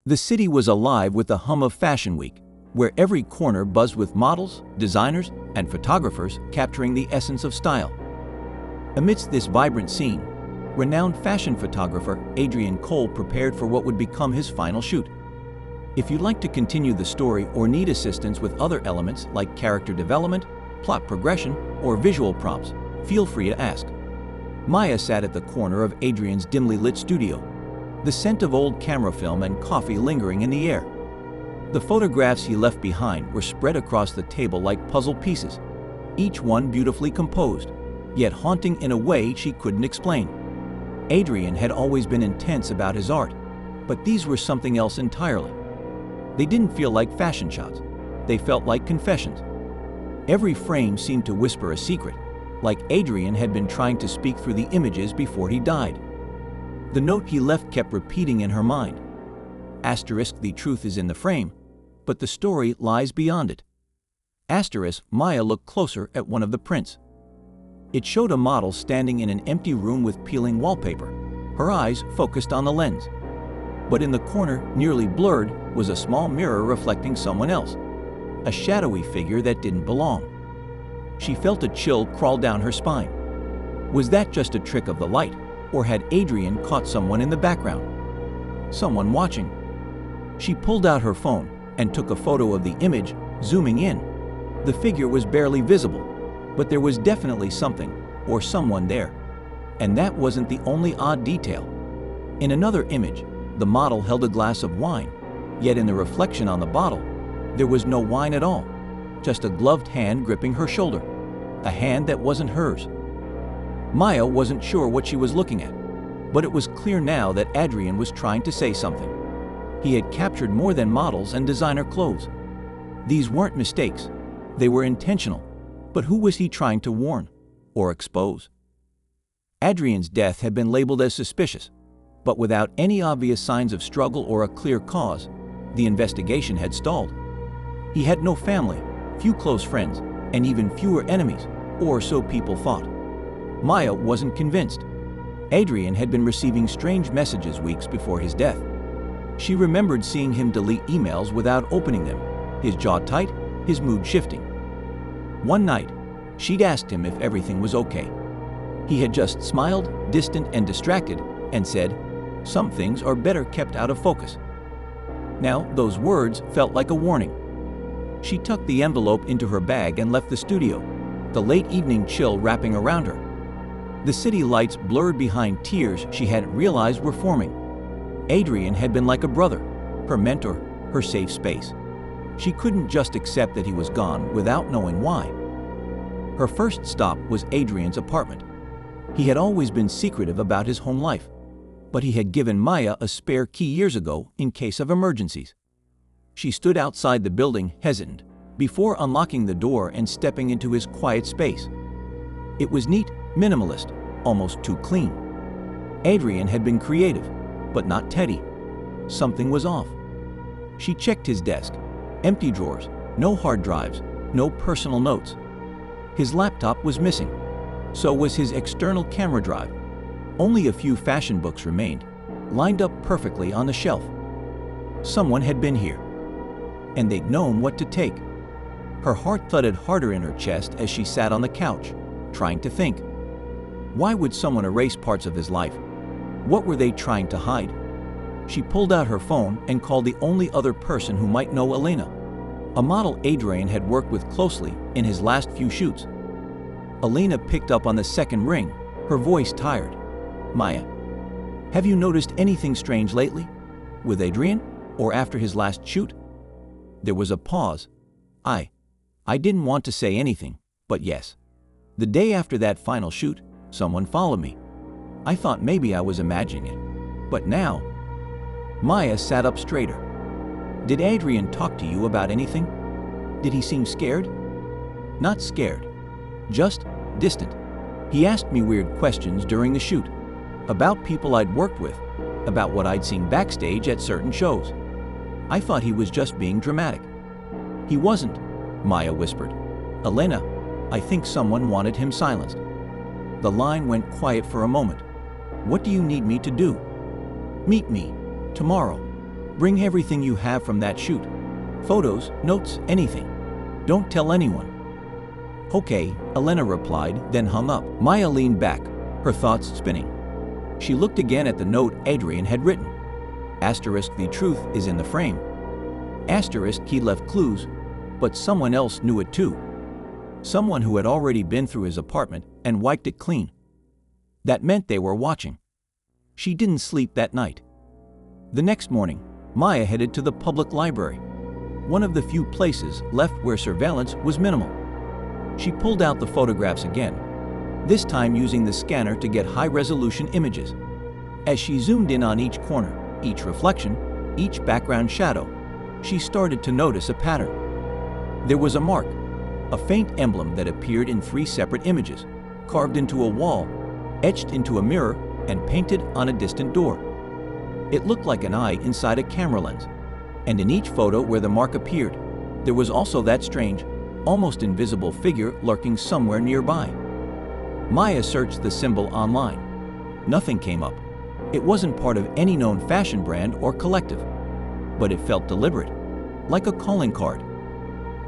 The city was alive with the hum of Fashion Week, where every corner buzzed with models, designers, and photographers capturing the essence of style. Amidst this vibrant scene, renowned fashion photographer Adrian Cole prepared for what would become his final shoot. If you'd like to continue the story or need assistance with other elements like character development, plot progression, or visual prompts, feel free to ask. Maya sat at the corner of Adrian's dimly lit studio, the scent of old camera film and coffee lingering in the air. The photographs he left behind were spread across the table like puzzle pieces, each one beautifully composed, yet haunting in a way she couldn't explain. Adrian had always been intense about his art, but these were something else entirely. They didn't feel like fashion shots. They felt like confessions. Every frame seemed to whisper a secret, like Adrian had been trying to speak through the images before he died. The note he left kept repeating in her mind. Asterisk, the truth is in the frame, but the story lies beyond it. Asterisk, Maya looked closer at one of the prints. It showed a model standing in an empty room with peeling wallpaper, her eyes focused on the lens. But in the corner, nearly blurred, was a small mirror reflecting someone else, a shadowy figure that didn't belong. She felt a chill crawl down her spine. Was that just a trick of the light, or had Adrian caught someone in the background? Someone watching. She pulled out her phone and took a photo of the image, zooming in. The figure was barely visible, but there was definitely something, or someone there. And that wasn't the only odd detail. In another image, the model held a glass of wine, yet in the reflection on the bottle, there was no wine at all, just a gloved hand gripping her shoulder, a hand that wasn't hers. Maya wasn't sure what she was looking at, but it was clear now that Adrian was trying to say something. He had captured more than models and designer clothes. These weren't mistakes, they were intentional, but who was he trying to warn or expose? Adrian's death had been labeled as suspicious, but without any obvious signs of struggle or a clear cause, the investigation had stalled. He had no family, few close friends, and even fewer enemies, or so people thought. Maya wasn't convinced. Adrian had been receiving strange messages weeks before his death. She remembered seeing him delete emails without opening them, his jaw tight, his mood shifting. One night, she'd asked him if everything was okay. He had just smiled, distant and distracted, and said, "Some things are better kept out of focus." Now, those words felt like a warning. She tucked the envelope into her bag and left the studio, the late evening chill wrapping around her. The city lights blurred behind tears she hadn't realized were forming. Adrian had been like a brother, her mentor, her safe space. She couldn't just accept that he was gone without knowing why. Her first stop was Adrian's apartment. He had always been secretive about his home life, but he had given Maya a spare key years ago in case of emergencies. She stood outside the building, hesitant, before unlocking the door and stepping into his quiet space. It was neat, minimalist, almost too clean. Adrian had been creative, but not Teddy. Something was off. She checked his desk. Empty drawers, no hard drives, no personal notes. His laptop was missing. So was his external camera drive. Only a few fashion books remained, lined up perfectly on the shelf. Someone had been here, and they'd known what to take. Her heart thudded harder in her chest as she sat on the couch, trying to think. Why would someone erase parts of his life? What were they trying to hide? She pulled out her phone and called the only other person who might know Elena, a model Adrian had worked with closely in his last few shoots. Elena picked up on the second ring, her voice tired. "Maya, have you noticed anything strange lately? With Adrian? Or after his last shoot?" There was a pause. I didn't want to say anything, but yes. The day after that final shoot, someone followed me. I thought maybe I was imagining it, but now... Maya sat up straighter. "Did Adrian talk to you about anything? Did he seem scared?" "Not scared, just distant. He asked me weird questions during the shoot, about people I'd worked with, about what I'd seen backstage at certain shows. I thought he was just being dramatic." "He wasn't," Maya whispered. "Elena, I think someone wanted him silenced." The line went quiet for a moment. "What do you need me to do?" "Meet me. Tomorrow. Bring everything you have from that shoot. Photos, notes, anything. Don't tell anyone." "Okay," Elena replied, then hung up. Maya leaned back, her thoughts spinning. She looked again at the note Adrian had written. Asterisk, the truth is in the frame. Asterisk, he left clues, but someone else knew it too. Someone who had already been through his apartment and wiped it clean. That meant they were watching. She didn't sleep that night. The next morning, Maya headed to the public library, one of the few places left where surveillance was minimal. She pulled out the photographs again, this time using the scanner to get high-resolution images. As she zoomed in on each corner, each reflection, each background shadow, she started to notice a pattern. There was a mark, a faint emblem that appeared in 3 separate images, carved into a wall, etched into a mirror, and painted on a distant door. It looked like an eye inside a camera lens, and in each photo where the mark appeared, there was also that strange, almost invisible figure lurking somewhere nearby. Maya searched the symbol online. Nothing came up. It wasn't part of any known fashion brand or collective, but it felt deliberate, like a calling card.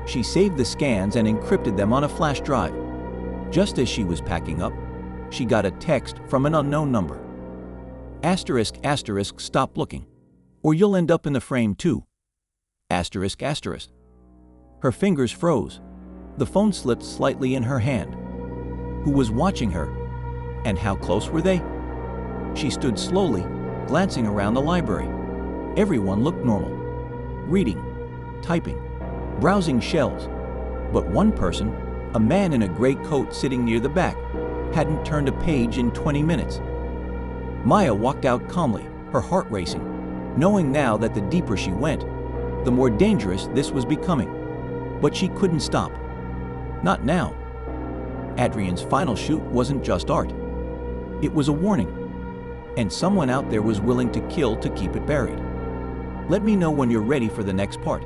She saved the scans and encrypted them on a flash drive. Just as she was packing up, she got a text from an unknown number. Asterisk, asterisk, stop looking, or you'll end up in the frame too. Asterisk, asterisk. Her fingers froze. The phone slipped slightly in her hand. Who was watching her? And how close were they? She stood slowly, glancing around the library. Everyone looked normal. Reading, typing, browsing shelves. But one person, a man in a gray coat sitting near the back, hadn't turned a page in 20 minutes. Maya walked out calmly, her heart racing, knowing now that the deeper she went, the more dangerous this was becoming. But she couldn't stop. Not now. Adrian's final shoot wasn't just art. It was a warning. And someone out there was willing to kill to keep it buried. Let me know when you're ready for the next part.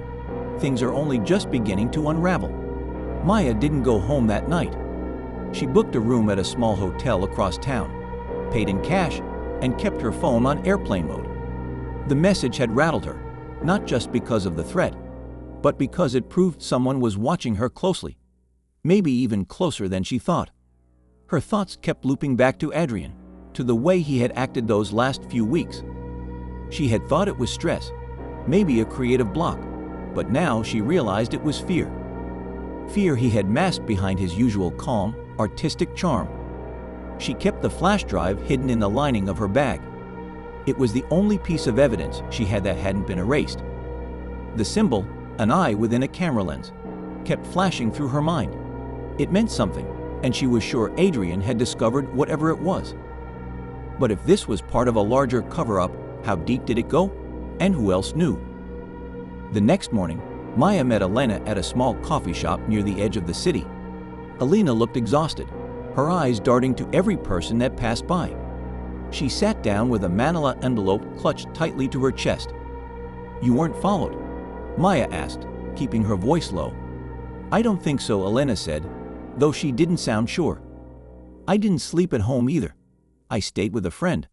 Things are only just beginning to unravel. Maya didn't go home that night. She booked a room at a small hotel across town, paid in cash, and kept her phone on airplane mode. The message had rattled her, not just because of the threat, but because it proved someone was watching her closely, maybe even closer than she thought. Her thoughts kept looping back to Adrian, to the way he had acted those last few weeks. She had thought it was stress, maybe a creative block, but now she realized it was fear. Fear he had masked behind his usual calm, artistic charm. She kept the flash drive hidden in the lining of her bag. It was the only piece of evidence she had that hadn't been erased. The symbol, an eye within a camera lens, kept flashing through her mind. It meant something, and she was sure Adrian had discovered whatever it was. But if this was part of a larger cover-up, how deep did it go? And who else knew? The next morning, Maya met Elena at a small coffee shop near the edge of the city. Elena looked exhausted, her eyes darting to every person that passed by. She sat down with a manila envelope clutched tightly to her chest. "You weren't followed?" Maya asked, keeping her voice low. "I don't think so," Elena said, though she didn't sound sure. "I didn't sleep at home either. I stayed with a friend.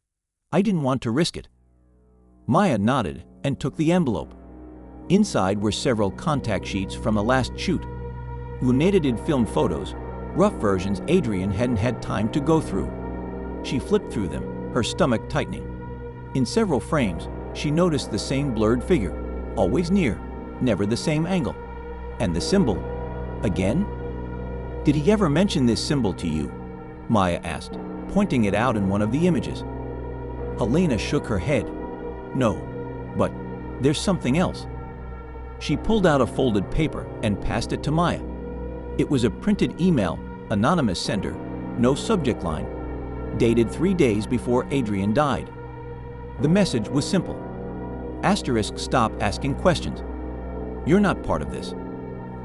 I didn't want to risk it." Maya nodded and took the envelope. Inside were several contact sheets from the last shoot, unedited film photos, rough versions Adrian hadn't had time to go through. She flipped through them, her stomach tightening. In several frames, she noticed the same blurred figure, always near, never the same angle. And the symbol, again? "Did he ever mention this symbol to you?" Maya asked, pointing it out in one of the images. Elena shook her head. "No, but there's something else." She pulled out a folded paper and passed it to Maya. It was a printed email, anonymous sender, no subject line, dated 3 days before Adrian died. The message was simple. Asterisk, stop asking questions. You're not part of this.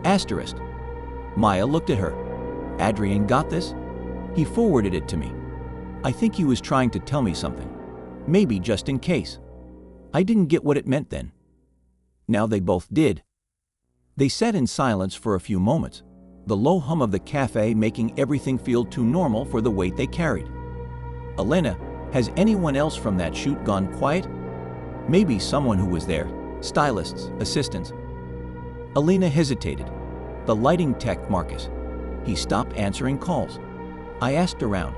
Asterisk. Maya looked at her. Adrian got this? He forwarded it to me. I think he was trying to tell me something. Maybe just in case. I didn't get what it meant then. Now they both did. They sat in silence for a few moments, the low hum of the cafe making everything feel too normal for the weight they carried. Elena, has anyone else from that shoot gone quiet? Maybe someone who was there stylists, assistants. Alina hesitated. The lighting tech, Marcus. He stopped answering calls. I asked around.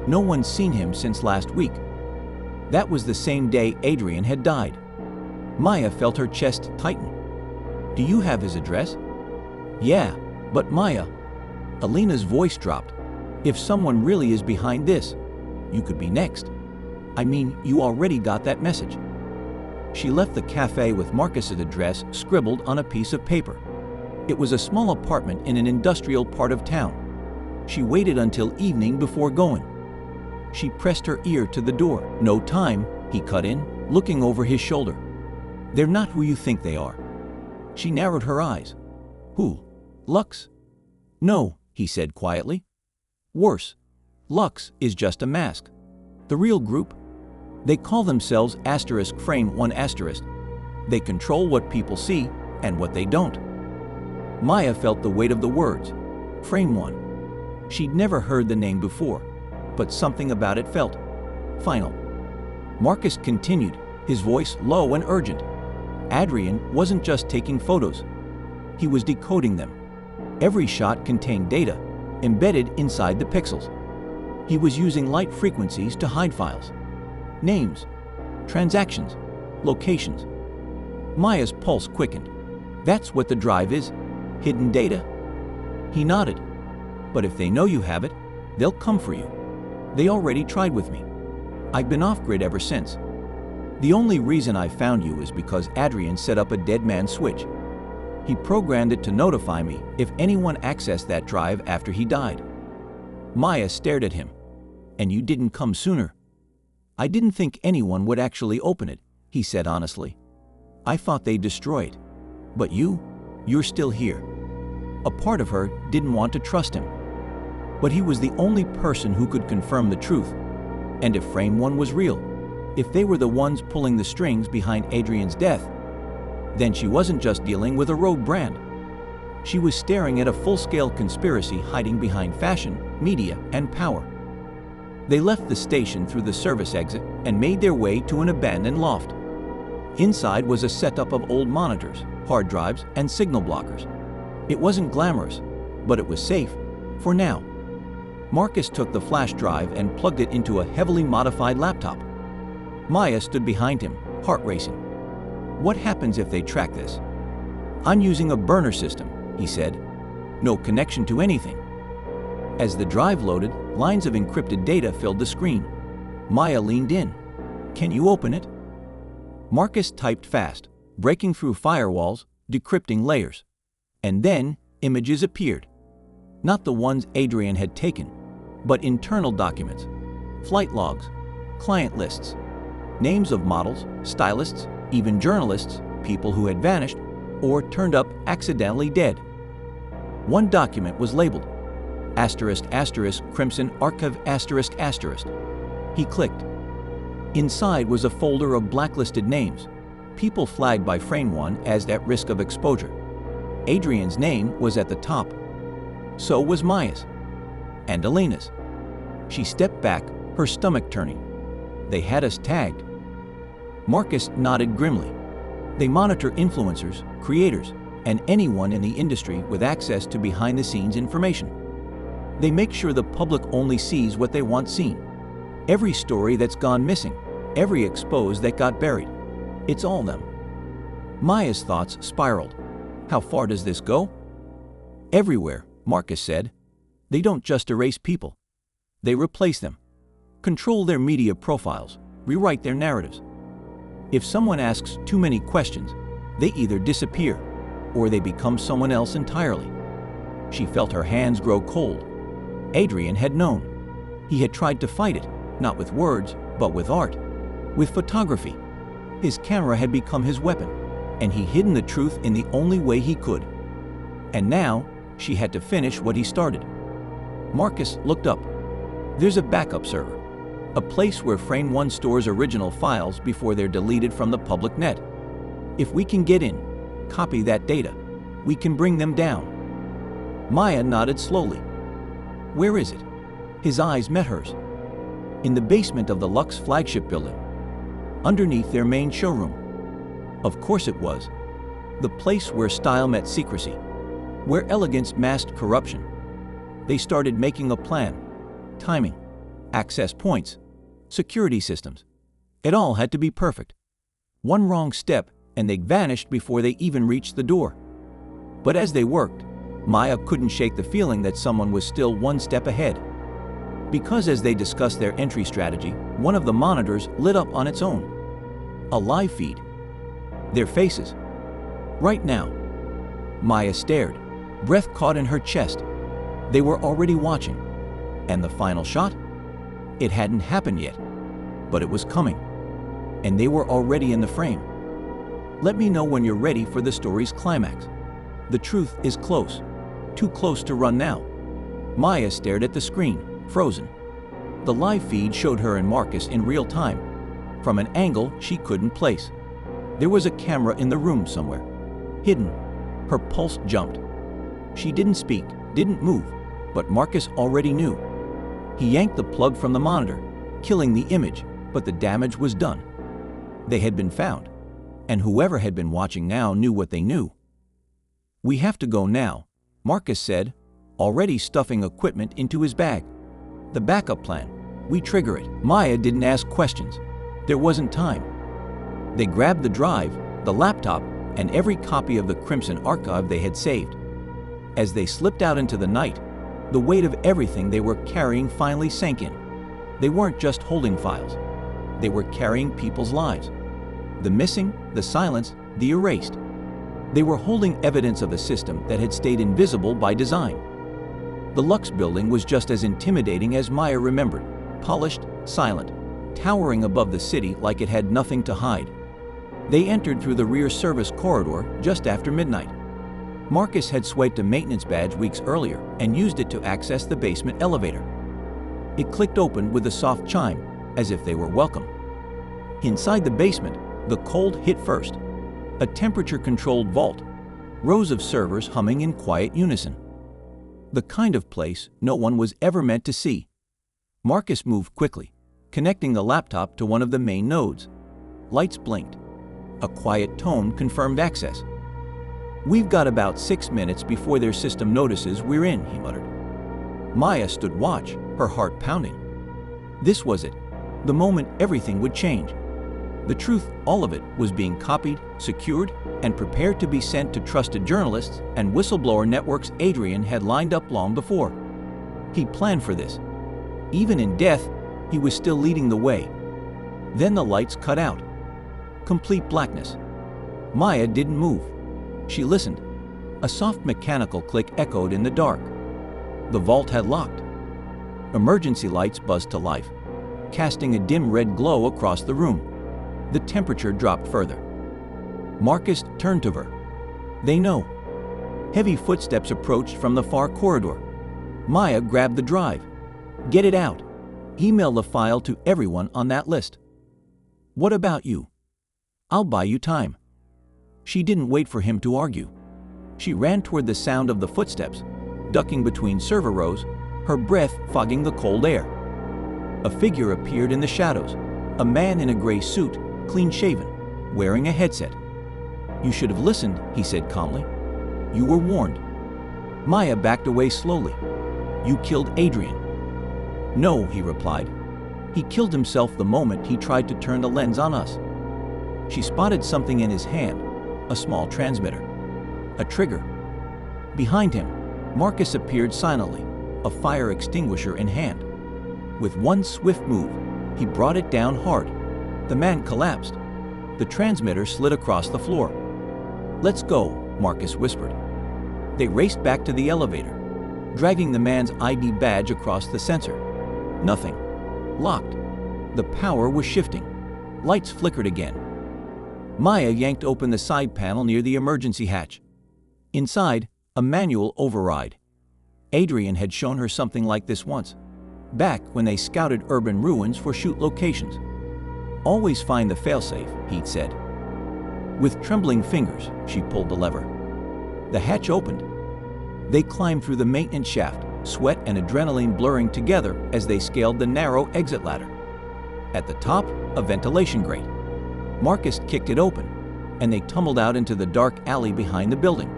No one's seen him since last week. That was the same day Adrian had died. Maya felt her chest tighten. Do you have his address? Yeah, but Maya. Alina's voice dropped. If someone really is behind this, you could be next. I mean, you already got that message. She left the cafe with Marcus's address scribbled on a piece of paper. It was a small apartment in an industrial part of town. She waited until evening before going. She pressed her ear to the door. No time, he cut in, looking over his shoulder. They're not who you think they are. She narrowed her eyes. Who? Lux? No, he said quietly. Worse, Lux is just a mask. The real group? They call themselves asterisk frame 1 asterisk. They control what people see and what they don't. Maya felt the weight of the words, frame 1. She'd never heard the name before, but something about it felt final. Marcus continued, his voice low and urgent. Adrian wasn't just taking photos. He was decoding them. Every shot contained data, embedded inside the pixels. He was using light frequencies to hide files. Names, transactions, locations. Maya's pulse quickened. That's what the drive is, hidden data. He nodded. But if they know you have it, they'll come for you. They already tried with me. I've been off-grid ever since. The only reason I found you is because Adrian set up a dead man switch. He programmed it to notify me if anyone accessed that drive after he died. Maya stared at him. And you didn't come sooner. I didn't think anyone would actually open it, he said honestly. I thought they'd destroy it. But you're still here. A part of her didn't want to trust him. But he was the only person who could confirm the truth. And if Frame 1 was real, if they were the ones pulling the strings behind Adrian's death, then she wasn't just dealing with a rogue brand. She was staring at a full-scale conspiracy hiding behind fashion, media, and power. They left the station through the service exit and made their way to an abandoned loft. Inside was a setup of old monitors, hard drives, and signal blockers. It wasn't glamorous, but it was safe, for now. Marcus took the flash drive and plugged it into a heavily modified laptop. Maya stood behind him, heart racing. What happens if they track this? I'm using a burner system, he said. No connection to anything. As the drive loaded, lines of encrypted data filled the screen. Maya leaned in. Can you open it? Marcus typed fast, breaking through firewalls, decrypting layers. And then images appeared. Not the ones Adrian had taken, but internal documents, flight logs, client lists, names of models, stylists, even journalists, people who had vanished or turned up accidentally dead. One document was labeled asterisk asterisk crimson archive asterisk asterisk. He clicked. Inside was a folder of blacklisted names, people flagged by Frame 1 as at risk of exposure. Adrian's name was at the top. So was Maya's. And Alina's. She stepped back, her stomach turning. They had us tagged. Marcus nodded grimly. They monitor influencers, creators, and anyone in the industry with access to behind-the-scenes information. They make sure the public only sees what they want seen. Every story that's gone missing, every expose that got buried. It's all them. Maya's thoughts spiraled. How far does this go? Everywhere, Marcus said. They don't just erase people. They replace them, control their media profiles, rewrite their narratives. If someone asks too many questions, they either disappear or they become someone else entirely. She felt her hands grow cold. Adrian had known. He had tried to fight it, not with words, but with art, with photography. His camera had become his weapon, and he hidden the truth in the only way he could. And now, she had to finish what he started. Marcus looked up. There's a backup server, a place where Frame 1 stores original files before they're deleted from the public net. If we can get in, copy that data, we can bring them down. Maya nodded slowly. Where is it? His eyes met hers. In the basement of the Lux flagship building, underneath their main showroom. Of course it was. The place where style met secrecy, where elegance masked corruption. They started making a plan, timing, access points, security systems. It all had to be perfect. One wrong step and they'd vanished before they even reached the door. But as they worked, Maya couldn't shake the feeling that someone was still one step ahead. Because as they discussed their entry strategy, one of the monitors lit up on its own. A live feed. Their faces. Right now. Maya stared, breath caught in her chest. They were already watching. And the final shot? It hadn't happened yet, but it was coming. And they were already in the frame. Let me know when you're ready for the story's climax. The truth is close. Too close to run now. Maya stared at the screen, frozen. The live feed showed her and Marcus in real time, from an angle she couldn't place. There was a camera in the room somewhere, hidden. Her pulse jumped. She didn't speak, didn't move, but Marcus already knew. He yanked the plug from the monitor, killing the image, but the damage was done. They had been found, and whoever had been watching now knew what they knew. "We have to go now," Marcus said, already stuffing equipment into his bag. "The backup plan. We trigger it." Maya didn't ask questions. There wasn't time. They grabbed the drive, the laptop, and every copy of the Crimson archive they had saved. As they slipped out into the night, the weight of everything they were carrying finally sank in. They weren't just holding files. They were carrying people's lives. The missing, the silenced, the erased. They were holding evidence of a system that had stayed invisible by design. The Lux building was just as intimidating as Maya remembered, polished, silent, towering above the city like it had nothing to hide. They entered through the rear service corridor just after midnight. Marcus had swiped a maintenance badge weeks earlier and used it to access the basement elevator. It clicked open with a soft chime, as if they were welcome. Inside the basement, the cold hit first. A temperature-controlled vault, rows of servers humming in quiet unison. The kind of place no one was ever meant to see. Marcus moved quickly, connecting the laptop to one of the main nodes. Lights blinked. A quiet tone confirmed access. "We've got about 6 minutes before their system notices we're in," he muttered. Maya stood watch, her heart pounding. This was it, the moment everything would change. The truth, all of it, was being copied, secured, and prepared to be sent to trusted journalists and whistleblower networks Adrian had lined up long before. He planned for this. Even in death, he was still leading the way. Then the lights cut out. Complete blackness. Maya didn't move. She listened. A soft mechanical click echoed in the dark. The vault had locked. Emergency lights buzzed to life, casting a dim red glow across the room. The temperature dropped further. Marcus turned to her. "They know." Heavy footsteps approached from the far corridor. Maya grabbed the drive. "Get it out. Email the file to everyone on that list." "What about you?" "I'll buy you time." She didn't wait for him to argue. She ran toward the sound of the footsteps, ducking between server rows, her breath fogging the cold air. A figure appeared in the shadows, a man in a gray suit, clean-shaven, wearing a headset. "You should have listened," he said calmly. "You were warned." Maya backed away slowly. "You killed Adrian." "No," he replied. "He killed himself the moment he tried to turn the lens on us." She spotted something in his hand, a small transmitter. A trigger. Behind him, Marcus appeared silently, a fire extinguisher in hand. With one swift move, he brought it down hard. The man collapsed. The transmitter slid across the floor. "Let's go," Marcus whispered. They raced back to the elevator, dragging the man's ID badge across the sensor. Nothing. Locked. The power was shifting. Lights flickered again. Maya yanked open the side panel near the emergency hatch. Inside, a manual override. Adrian had shown her something like this once, back when they scouted urban ruins for shoot locations. "Always find the failsafe," he'd said. With trembling fingers, she pulled the lever. The hatch opened. They climbed through the maintenance shaft, sweat and adrenaline blurring together as they scaled the narrow exit ladder. At the top, a ventilation grate. Marcus kicked it open. and they tumbled out into the dark alley behind the building.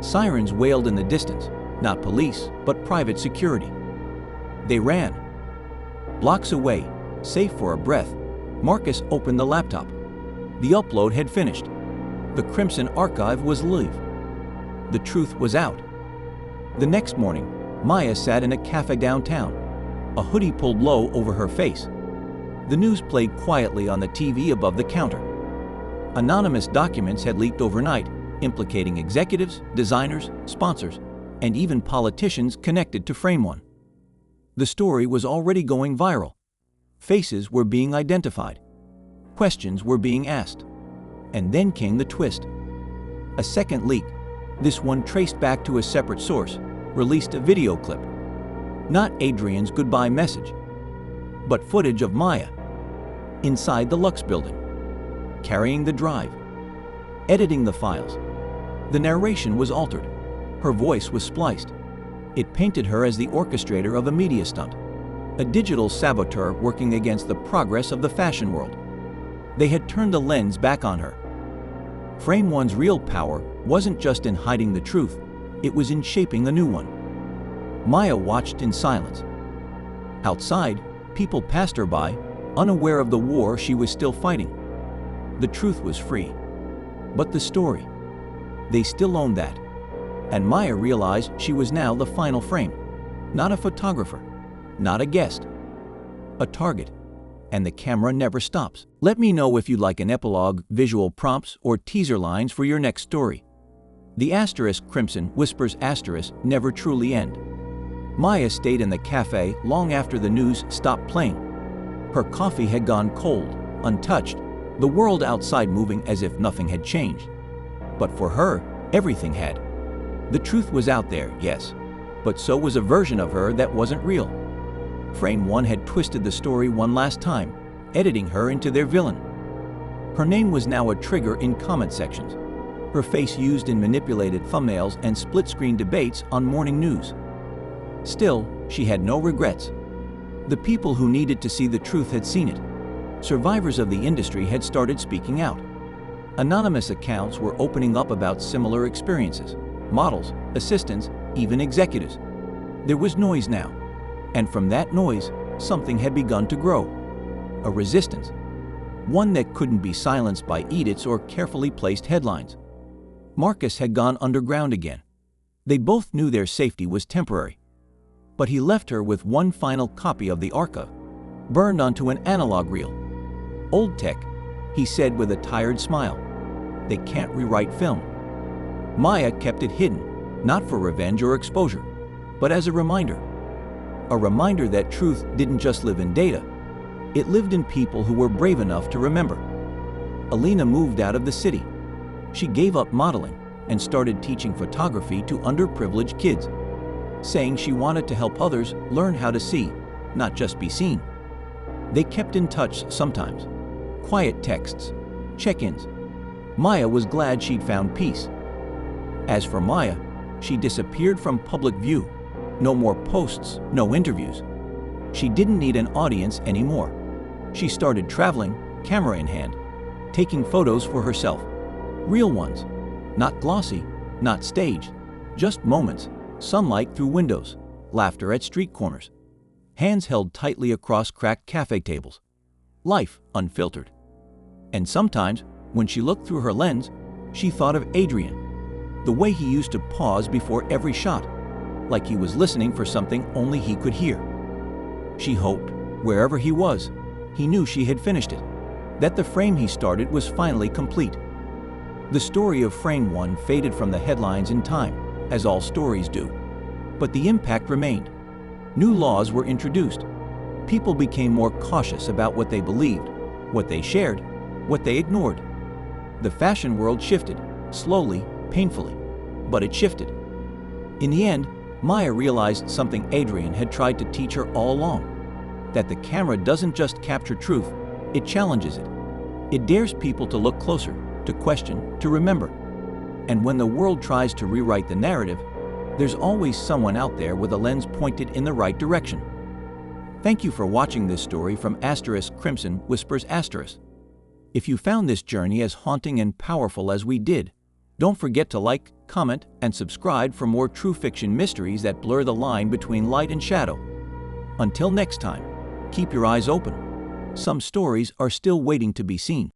Sirens wailed in the distance, not police, but private security. They ran. Blocks away, safe for a breath, Marcus opened the laptop. The upload had finished. The Crimson archive was live. The truth was out. The next morning, Maya sat in a cafe downtown, a hoodie pulled low over her face. The news played quietly on the TV above the counter. Anonymous documents had leaked overnight, implicating executives, designers, sponsors, and even politicians connected to Frame One. The story was already going viral. Faces were being identified. Questions were being asked. And then came the twist. A second leak, this one traced back to a separate source, released a video clip. Not Adrian's goodbye message, but footage of Maya inside the Lux building, carrying the drive, editing the files. The narration was altered. Her voice was spliced. It painted her as the orchestrator of a media stunt, a digital saboteur working against the progress of the fashion world. They had turned the lens back on her. Frame One's real power wasn't just in hiding the truth, it was in shaping a new one. Maya watched in silence. Outside, people passed her by, unaware of the war she was still fighting. The truth was free. But the story, they still owned that. And Maya realized she was now the final frame, not a photographer, not a guest, a target. And the camera never stops. Let me know if you'd like an epilogue, visual prompts, or teaser lines for your next story. The asterisk Crimson whispers asterisk never truly end. Maya stayed in the cafe long after the news stopped playing. Her coffee had gone cold, untouched, the world outside moving as if nothing had changed. But for her, everything had. The truth was out there, yes, but so was a version of her that wasn't real. Frame One had twisted the story one last time, editing her into their villain. Her name was now a trigger in comment sections, her face used in manipulated thumbnails and split-screen debates on morning news. Still, she had no regrets. The people who needed to see the truth had seen it. Survivors of the industry had started speaking out. Anonymous accounts were opening up about similar experiences. Models, assistants, even executives. There was noise now. And from that noise, something had begun to grow. A resistance. One that couldn't be silenced by edicts or carefully placed headlines. Marcus had gone underground again. They both knew their safety was temporary. But he left her with one final copy of the archive, burned onto an analog reel. Old tech, he said with a tired smile. They can't rewrite film. Maya kept it hidden, not for revenge or exposure, but as a reminder. A reminder that truth didn't just live in data. It lived in people who were brave enough to remember. Alina moved out of the city. She gave up modeling and started teaching photography to underprivileged kids, saying she wanted to help others learn how to see, not just be seen. They kept in touch sometimes. Quiet texts, check-ins. Maya was glad she'd found peace. As for Maya, she disappeared from public view. No more posts, no interviews. She didn't need an audience anymore. She started traveling, camera in hand, taking photos for herself. Real ones. Not glossy, not staged. Just moments. Sunlight through windows. Laughter at street corners. Hands held tightly across cracked cafe tables. Life unfiltered. And sometimes, when she looked through her lens, she thought of Adrian. The way he used to pause before every shot, like he was listening for something only he could hear. She hoped, wherever he was, he knew she had finished it, that the frame he started was finally complete. The story of Frame One faded from the headlines in time, as all stories do. But the impact remained. New laws were introduced. People became more cautious about what they believed, what they shared, what they ignored. The fashion world shifted, slowly, painfully, but it shifted. In the end, Maya realized something Adrian had tried to teach her all along, that the camera doesn't just capture truth, it challenges it. It dares people to look closer, to question, to remember. And when the world tries to rewrite the narrative, there's always someone out there with a lens pointed in the right direction. Thank you for watching this story from Asterisk Crimson Whispers Asterisk. If you found this journey as haunting and powerful as we did, don't forget to like, comment, and subscribe for more true fiction mysteries that blur the line between light and shadow. Until next time, keep your eyes open. Some stories are still waiting to be seen.